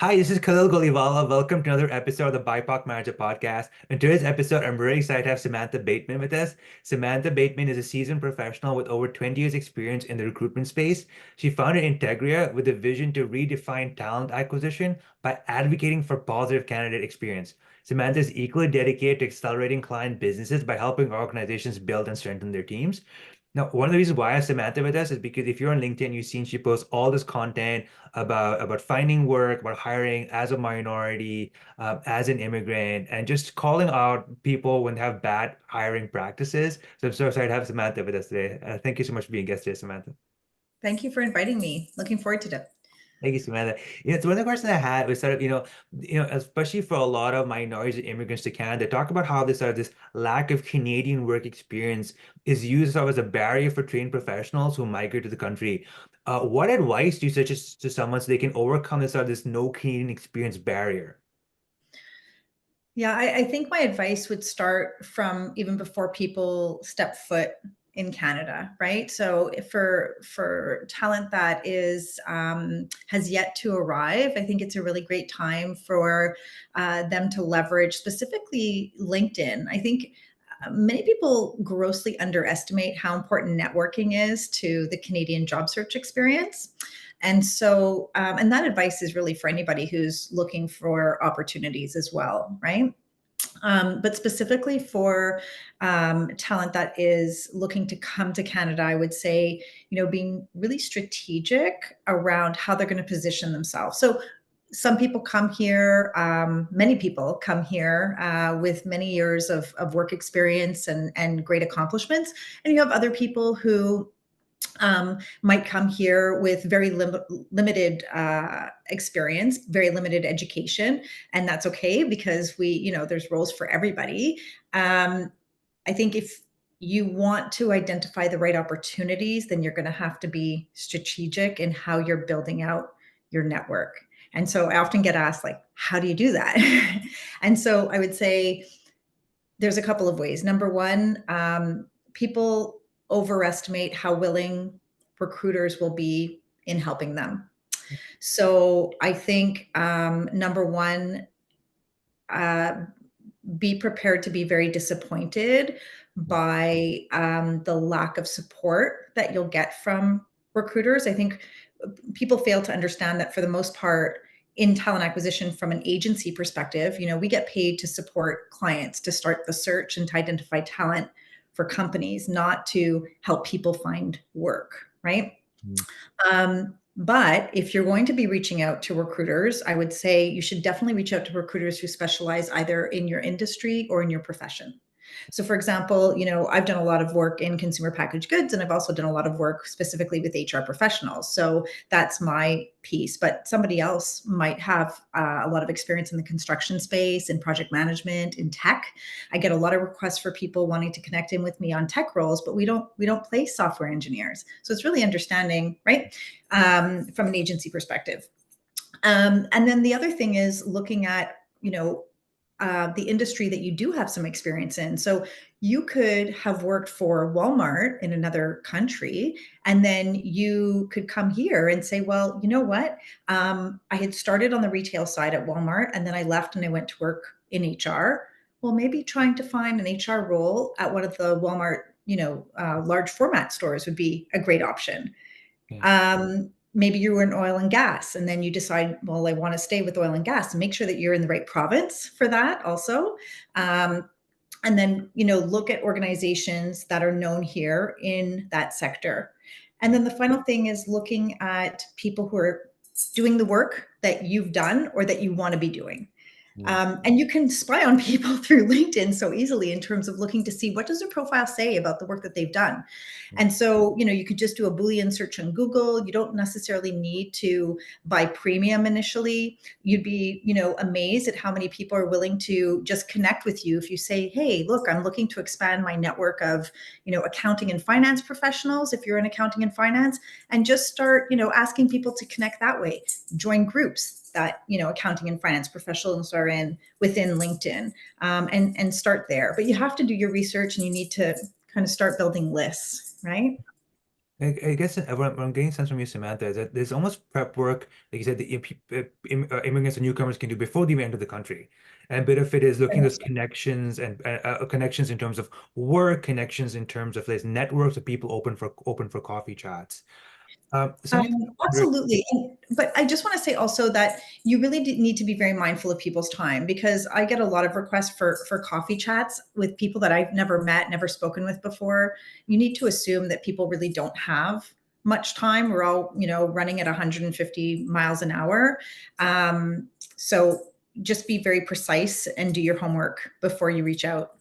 Hi, this is Khalil Golivala. Welcome to another episode of the BIPOC Manager Podcast. In today's episode, I'm really excited to have Samantha Bateman with us. Samantha Bateman is a seasoned professional with over 20 years experience in the recruitment space. She founded Integria with a vision to redefine talent acquisition by advocating for positive candidate experience. Samantha is equally dedicated to accelerating client businesses by helping organizations build and strengthen their teams. Now, one of the reasons why I have Samantha with us is because if you're on LinkedIn, you've seen she posts all this content about finding work, about hiring as a minority, as an immigrant, and just calling out people when they have bad hiring practices. So I'm so excited to have Samantha with us today. Thank you so much for being a guest today, Samantha. Thank you for inviting me. Looking forward to it. Thank you, Samantha. So one of the questions I had was sort of, especially for a lot of minorities and immigrants to Canada, talk about how this lack of Canadian work experience is used sort of as a barrier for trained professionals who migrate to the country. What advice do you suggest to someone so they can overcome this no Canadian experience barrier? Yeah, I think my advice would start from even before people step foot in Canada, right? So for talent that is has yet to arrive, I think it's a really great time for them to leverage specifically LinkedIn. I think many people grossly underestimate how important networking is to the Canadian job search experience. And that advice is really for anybody who's looking for opportunities as well, right? But specifically for talent that is looking to come to Canada, I would say, being really strategic around how they're going to position themselves. So some people come here, many people come here with many years of work experience and great accomplishments. And you have other people who might come here with very limited experience, very limited education, and that's okay because there's roles for everybody. I think if you want to identify the right opportunities, then you're going to have to be strategic in how you're building out your network. And so I often get asked, like, how do you do that? And so I would say there's a couple of ways. Number one, people overestimate how willing recruiters will be in helping them. So I think number one, uh, be prepared to be very disappointed by the lack of support that you'll get from recruiters. I think people fail to understand that for the most part, in talent acquisition from an agency perspective, we get paid to support clients to start the search and to identify talent for companies, not to help people find work, right? Mm. But if you're going to be reaching out to recruiters, I would say you should definitely reach out to recruiters who specialize either in your industry or in your profession. So, for example, I've done a lot of work in consumer packaged goods, and I've also done a lot of work specifically with HR professionals. So that's my piece. But somebody else might have a lot of experience in the construction space, in project management, in tech. I get a lot of requests for people wanting to connect in with me on tech roles, but we don't place software engineers. So it's really understanding, right, from an agency perspective. And then the other thing is looking at, the industry that you do have some experience in. So you could have worked for Walmart in another country, and then you could come here and say, well, you know what? I had started on the retail side at Walmart, and then I left and I went to work in HR. Well, maybe trying to find an HR role at one of the Walmart, large format stores would be a great option. Yeah. Maybe you were in oil and gas, and then you decide, well, I want to stay with oil and gas, and make sure that you're in the right province for that also. And then, look at organizations that are known here in that sector. And then the final thing is looking at people who are doing the work that you've done or that you want to be doing. Yeah. And you can spy on people through LinkedIn so easily in terms of looking to see what does their profile say about the work that they've done. Yeah. And so, you could just do a Boolean search on Google. You don't necessarily need to buy premium initially. You'd be, amazed at how many people are willing to just connect with you if you say, hey, look, I'm looking to expand my network of, accounting and finance professionals, if you're in accounting and finance, and just start, asking people to connect that way. Join groups that accounting and finance professionals are in within LinkedIn, and start there. But you have to do your research, and you need to kind of start building lists, right? I guess what I'm getting a sense from you, Samantha, is that there's almost prep work, like you said, the immigrants and newcomers can do before they even enter the country. And a bit of it is looking at those connections and connections in terms of work, connections in terms of like networks of people open for coffee chats. Something I'm wondering, Absolutely. But I just want to say also that you really need to be very mindful of people's time, because I get a lot of requests for coffee chats with people that I've never met, never spoken with before. You need to assume that people really don't have much time. We're all, running at 150 miles an hour. So just be very precise and do your homework before you reach out.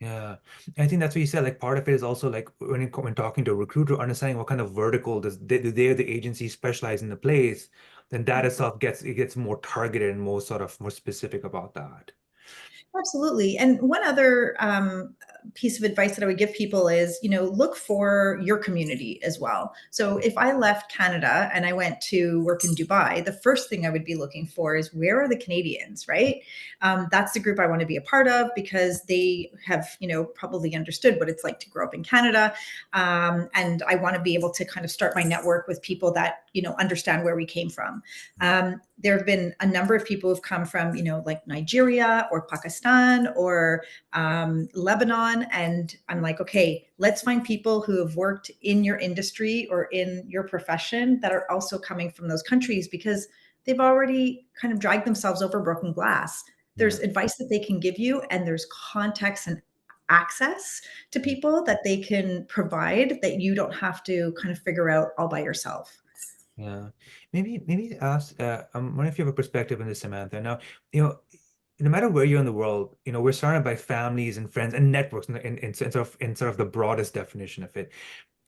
yeah, I think that's what you said. Like part of it is also like when talking to a recruiter, understanding what kind of vertical do they or the agency specialize in the place, then that itself gets more targeted and more specific about that. Absolutely. And one other piece of advice that I would give people is, look for your community as well. So if I left Canada and I went to work in Dubai, the first thing I would be looking for is, where are the Canadians, right? That's the group I want to be a part of, because they have, probably understood what it's like to grow up in Canada. And I want to be able to kind of start my network with people that, understand where we came from. There have been a number of people who've come from, like Nigeria or Pakistan or Lebanon. And I'm like, okay, let's find people who have worked in your industry or in your profession that are also coming from those countries, because they've already kind of dragged themselves over broken glass. Yeah. There's advice that they can give you, and there's context and access to people that they can provide that you don't have to kind of figure out all by yourself. Yeah. Maybe ask, I'm wondering if you have a perspective on this, Samantha. Now, you know, no matter where you're in the world, we're surrounded by families and friends and networks in sort of the broadest definition of it.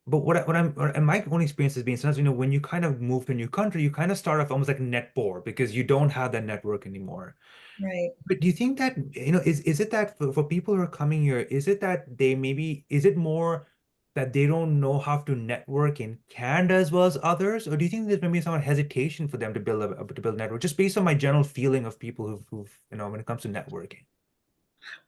But and my own experience has been sometimes, when you kind of move to a new country, you kind of start off almost like net poor because you don't have that network anymore. Right. But do you think that, is it that for people who are coming here, is it that is it more that they don't know how to network in Canada as well as others? Or do you think there's maybe some hesitation for them to build a network, just based on my general feeling of people when it comes to networking?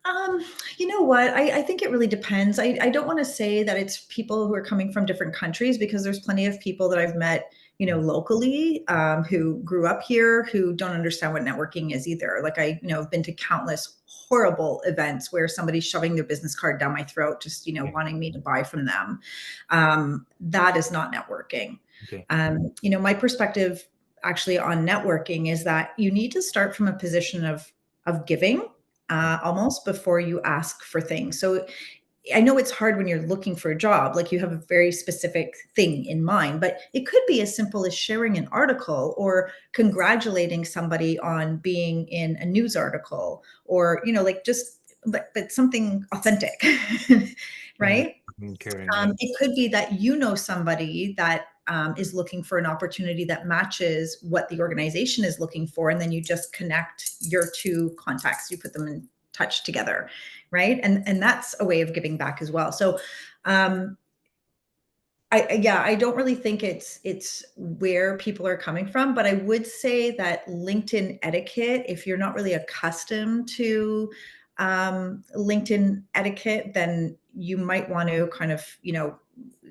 Um, you know what? I think it really depends. I don't want to say that it's people who are coming from different countries, because there's plenty of people that I've met, locally, who grew up here, who don't understand what networking is either. Like I, have been to countless horrible events where somebody's shoving their business card down my throat, just, Okay. wanting me to buy from them. That is not networking. Okay. My perspective actually on networking is that you need to start from a position of giving, almost, before you ask for things. So I know it's hard when you're looking for a job, like you have a very specific thing in mind, but it could be as simple as sharing an article or congratulating somebody on being in a news article, or, like just, but something authentic, Yeah. right? Caring. Yeah. It could be that somebody that is looking for an opportunity that matches what the organization is looking for, and then you just connect your two contacts, you put them in touch together, right? And that's a way of giving back as well. So, um, yeah, I don't really think it's where people are coming from, but I would say that LinkedIn etiquette, if you're not really accustomed to LinkedIn etiquette, then you might want to kind of,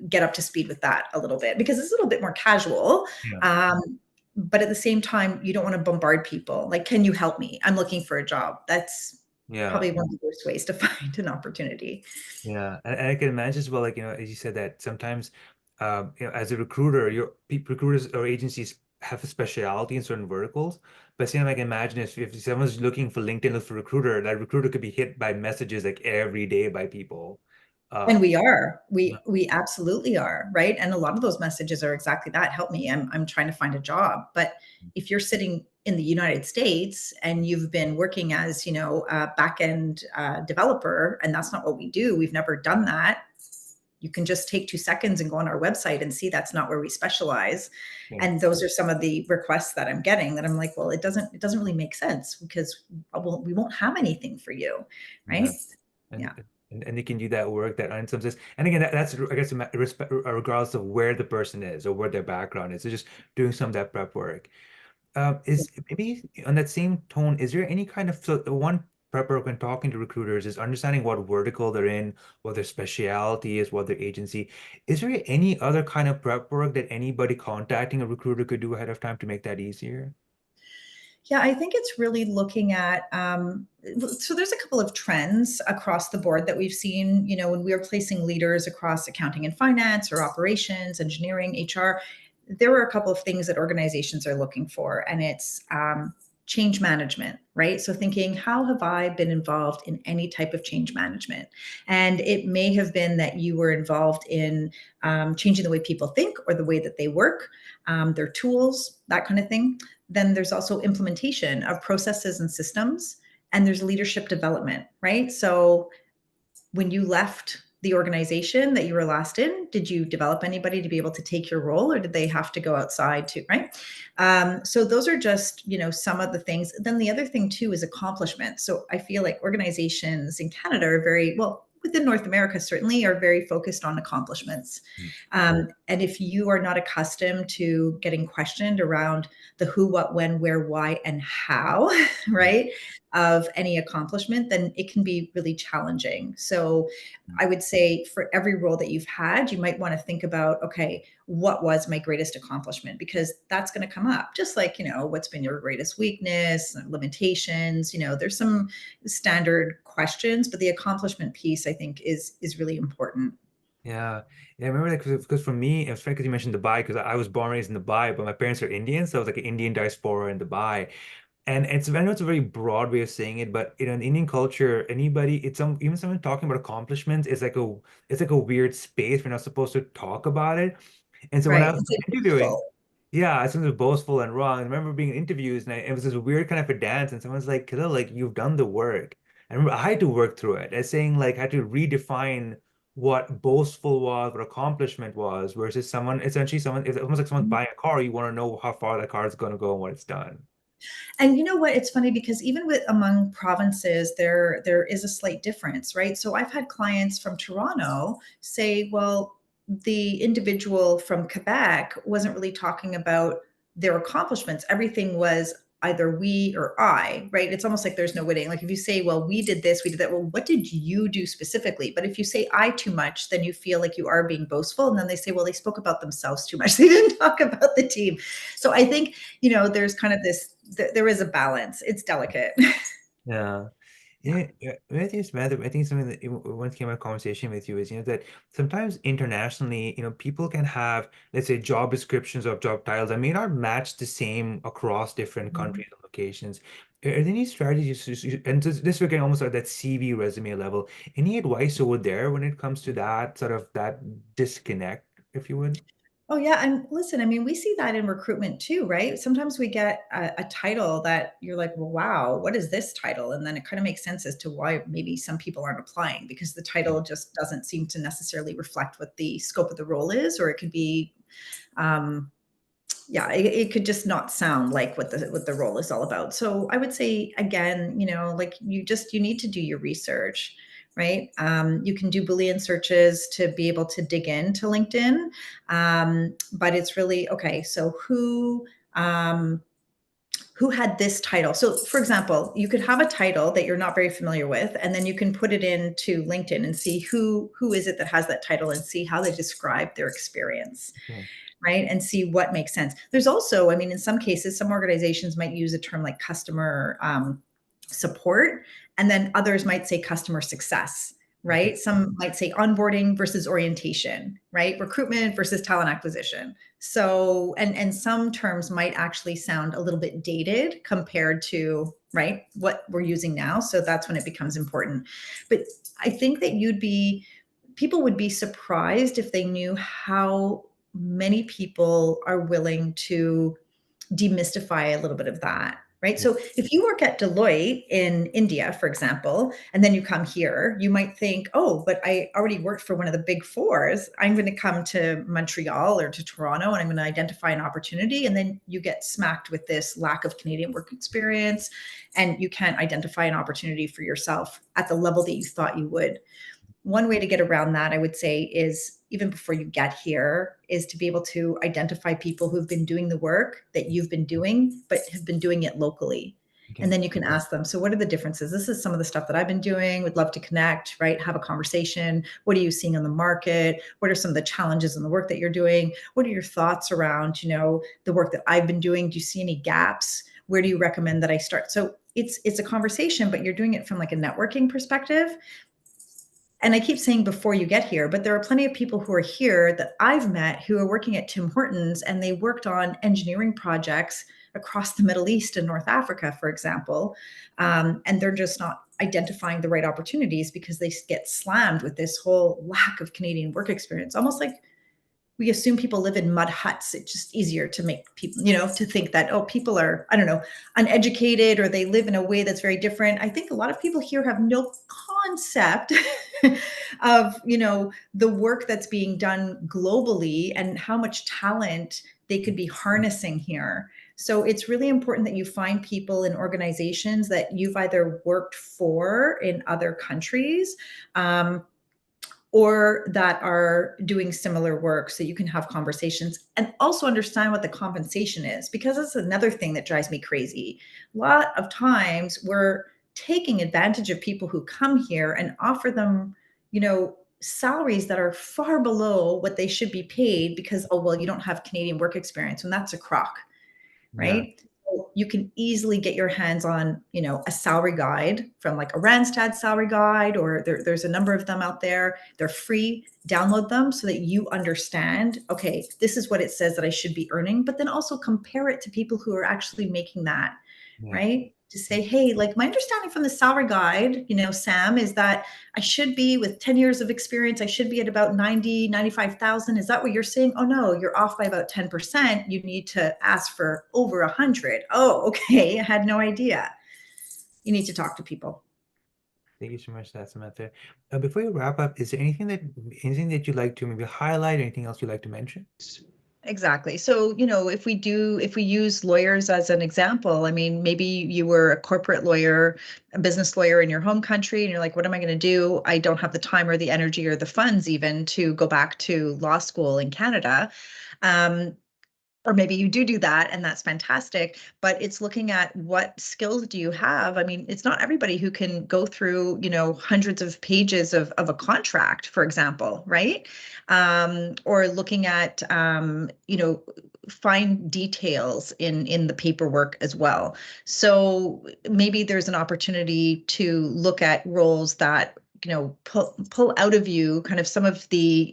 get up to speed with that a little bit, because it's a little bit more casual. Yeah. But at the same time, you don't want to bombard people. Like, can you help me? I'm looking for a job. That's Yeah. probably one of the worst ways to find an opportunity. Yeah, and I can imagine as well, like, as you said that sometimes, as a recruiter, recruiters or agencies have a specialty in certain verticals. But same, I can imagine if someone's looking for LinkedIn for recruiter, that recruiter could be hit by messages like every day by people. And Uh, we are. yeah, We absolutely are, right? And a lot of those messages are exactly that. Help me. I'm trying to find a job. But if you're sitting in the United States and you've been working as, a back end developer, and that's not what we do, we've never done that. You can just take 2 seconds and go on our website and see that's not where we specialize. yeah, And those are some of the requests that I'm getting, that I'm like, well, it doesn't really make sense, because we won't have anything for you, yeah. right? Yeah. And they can do that work that in some sense. And again, that's I guess regardless of where the person is or where their background is. They're just doing some of that prep work. Is maybe on that same tone, is there any kind of, so one prep work when talking to recruiters is understanding what vertical they're in, what their specialty is, what their agency. Is there any other kind of prep work that anybody contacting a recruiter could do ahead of time to make that easier? Yeah, I think it's really looking at, so there's a couple of trends across the board that we've seen, when we are placing leaders across accounting and finance or operations, engineering, HR. There are a couple of things that organizations are looking for, and it's change management, right? So thinking, how have I been involved in any type of change management? And it may have been that you were involved in changing the way people think or the way that they work, their tools, that kind of thing. Then there's also implementation of processes and systems, and there's leadership development, right? So when you left the organization that you were last in, did you develop anybody to be able to take your role, or did they have to go outside to, right? So those are just, some of the things. Then the other thing too is accomplishment. So I feel like organizations in Canada are very, well, within North America certainly, are very focused on accomplishments. And if you are not accustomed to getting questioned around the who, what, when, where, why, and how, right, of any accomplishment, then it can be really challenging. So I would say for every role that you've had, you might want to think about, okay, what was my greatest accomplishment? Because that's going to come up. Just like, what's been your greatest weakness, limitations, there's some standard questions, but the accomplishment piece, I think, is really important. Yeah, yeah. I remember that because for me, it was funny because you mentioned Dubai because I was born and raised in Dubai, but my parents are Indian, so it was like an Indian diaspora in Dubai. And I know it's a very broad way of saying it, but in Indian culture, anybody, even someone talking about accomplishments is like a weird space. We're not supposed to talk about it. And so when I Right. was It's like interviewing, boastful. yeah, it sounds boastful and wrong. I remember being in interviews and it was this weird kind of a dance, and someone's like, Khalil, like you've done the work. I remember I had to work through it. As saying like I had to redefine what boastful was, what accomplishment was, versus someone, it's almost like someone's buying a car, you want to know how far that car is going to go and what it's done. And you know what? It's funny because even with among provinces, there is a slight difference, right? So I've had clients from Toronto say, well, the individual from Quebec wasn't really talking about their accomplishments. Everything was either we or I, right? It's almost like there's no winning. Like if you say, well, we did this, we did that. Well, what did you do specifically? But if you say I too much, then you feel like you are being boastful. And then they say, well, they spoke about themselves too much. They didn't talk about the team. So I think, there's kind of this, there is a balance. It's delicate. Yeah. Yeah, yeah. I think it's matter. I think something that once came in conversation with you is, that sometimes internationally, people can have, let's say, job descriptions of job titles that may not match the same across different countries and locations. Are there any strategies, and this we're getting almost at that CV resume level. Any advice over there when it comes to that sort of that disconnect, if you would? Oh yeah, and listen, I mean, we see that in recruitment too, right? Sometimes we get a title that you're like, well, wow, what is this title? And then it kind of makes sense as to why maybe some people aren't applying because the title just doesn't seem to necessarily reflect what the scope of the role is, or it could be, um, yeah, it could just not sound like what the role is all about. So I would say again, like you need to do your research, right? You can do Boolean searches to be able to dig into LinkedIn, but it's really okay. So who had this title? So, for example, you could have a title that you're not very familiar with, and then you can put it into LinkedIn and see who is it that has that title and see how they describe their experience, Yeah. right? And see what makes sense. There's also, I mean, in some cases, some organizations might use a term like customer support, and then others might say customer success, Okay. right? Some might say onboarding versus orientation, right? Recruitment versus talent acquisition. So, and some terms might actually sound a little bit dated compared to, right, what we're using now. So that's when it becomes important. But I think that people would be surprised if they knew how many people are willing to demystify a little bit of that, right? Yeah. So if you work at Deloitte in India, for example, and then you come here, you might think, oh, but I already worked for one of the big fours. I'm going to come to Montreal or to Toronto and I'm going to identify an opportunity. And then you get smacked with this lack of Canadian work experience and you can't identify an opportunity for yourself at the level that you thought you would. One way to get around that, I would say, is even before you get here, is to be able to identify people who've been doing the work that you've been doing, but have been doing it locally. And Okay. then you can ask them, so what are the differences? This is some of the stuff that I've been doing. Would love to connect, right? Have a conversation. What are you seeing on the market? What are some of the challenges in the work that you're doing? What are your thoughts around, the work that I've been doing? Do you see any gaps? Where do you recommend that I start? So it's a conversation, but you're doing it from like a networking perspective. And I keep saying before you get here, but there are plenty of people who are here that I've met who are working at Tim Hortons, and they worked on engineering projects across the Middle East and North Africa, for example. And they're just not identifying the right opportunities because they get slammed with this whole lack of Canadian work experience, almost like we assume people live in mud huts. It's just easier to make people, to think that, oh, people are, I don't know, uneducated, or they live in a way that's very different. I think a lot of people here have no concept of, the work that's being done globally and how much talent they could be harnessing here. So it's really important that you find people in organizations that you've either worked for in other countries, or that are doing similar work, so you can have conversations and also understand what the compensation is, because that's another thing that drives me crazy. A lot of times we're taking advantage of people who come here and offer them, salaries that are far below what they should be paid because, oh, well, you don't have Canadian work experience, and that's a crock, Yeah. right? So you can easily get your hands on, a salary guide from like a Randstad salary guide, or there's a number of them out there. They're free. Download them so that you understand, okay, this is what it says that I should be earning, but then also compare it to people who are actually making that, Yeah. right? To say, hey, like my understanding from the salary guide, Sam, is that I should be, with 10 years of experience, I should be at about 90, 95,000. Is that what you're saying? Oh no, you're off by about 10%. You need to ask for over 100. Oh, okay. I had no idea. You need to talk to people. Thank you so much for that, Samantha. Before you wrap up, is there anything that you'd like to maybe highlight, or anything else you'd like to mention? Exactly. So, if we use lawyers as an example, I mean, maybe you were a corporate lawyer, a business lawyer in your home country, and you're like, what am I going to do? I don't have the time or the energy or the funds even to go back to law school in Canada. Um, or maybe you do that, and that's fantastic, but it's looking at what skills do you have. I mean, it's not everybody who can go through, hundreds of pages of a contract, for example, right? Or looking at, fine details in the paperwork as well. So maybe there's an opportunity to look at roles that, pull out of you kind of some of the,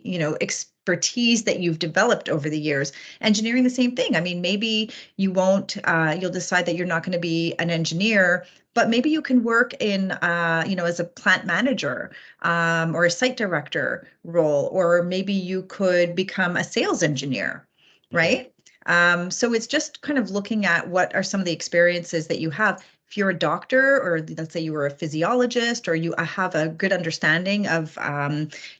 expertise that you've developed over the years. Engineering, the same thing. I mean, maybe you won't, you'll decide that you're not going to be an engineer, but maybe you can work in, as a plant manager, or a site director role, or maybe you could become a sales engineer, Yeah. right? So it's just kind of looking at what are some of the experiences that you have. If you're a doctor, or let's say you were a physiologist, or you have a good understanding of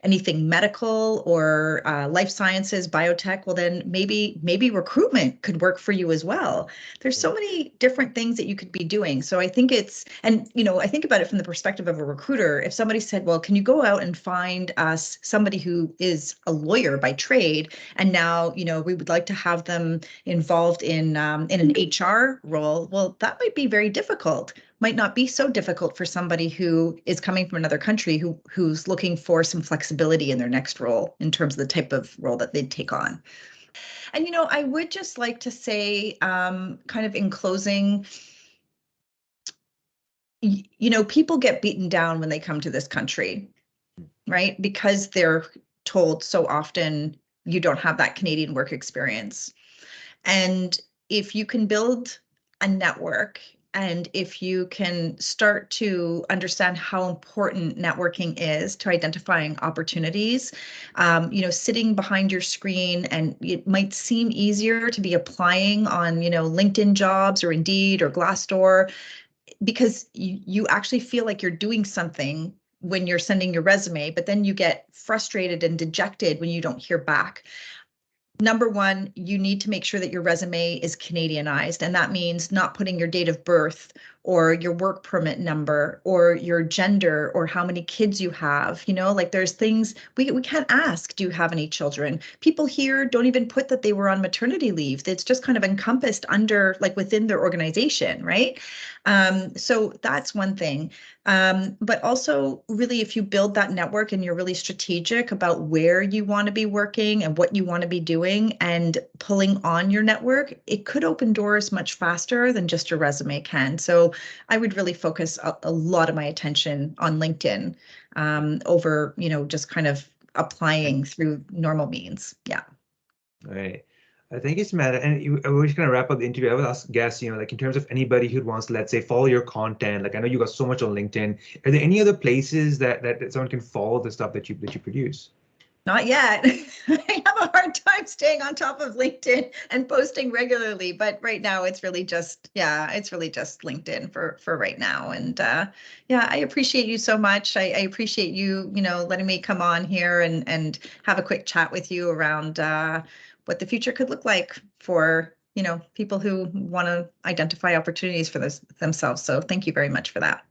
anything medical, or life sciences, biotech, well, then maybe recruitment could work for you as well. There's so many different things that you could be doing. So I think I think about it from the perspective of a recruiter. If somebody said, well, can you go out and find us somebody who is a lawyer by trade, and now, we would like to have them involved in an HR role, well, that might be very difficult. Might not be so difficult for somebody who is coming from another country, who's looking for some flexibility in their next role in terms of the type of role that they'd take on. And I would just like to say, kind of in closing, people get beaten down when they come to this country, right? Because they're told so often, you don't have that Canadian work experience. And if you can build a network, and if you can start to understand how important networking is to identifying opportunities, sitting behind your screen, and it might seem easier to be applying on, LinkedIn jobs, or Indeed, or Glassdoor, because you actually feel like you're doing something when you're sending your resume, but then you get frustrated and dejected when you don't hear back. Number one, you need to make sure that your resume is Canadianized, and that means not putting your date of birth, or your work permit number, or your gender, or how many kids you have. Like, there's things we can't ask, do you have any children? People here don't even put that they were on maternity leave. It's just kind of encompassed under, like, within their organization, right? So that's one thing. But also, really, if you build that network and you're really strategic about where you want to be working and what you want to be doing and pulling on your network, it could open doors much faster than just your resume can. So I would really focus a lot of my attention on LinkedIn over, just kind of applying through normal means. Yeah. All right. Thank you, Samantha. And we're just gonna wrap up the interview. I would ask guests, like in terms of anybody who wants to, let's say, follow your content. Like I know you got so much on LinkedIn. Are there any other places that someone can follow the stuff that you produce? Not yet. I have a hard time staying on top of LinkedIn and posting regularly, but right now it's really just, yeah, it's really just LinkedIn for right now. And yeah, I appreciate you so much. I appreciate you, letting me come on here and have a quick chat with you around what the future could look like for, people who want to identify opportunities for themselves. So thank you very much for that.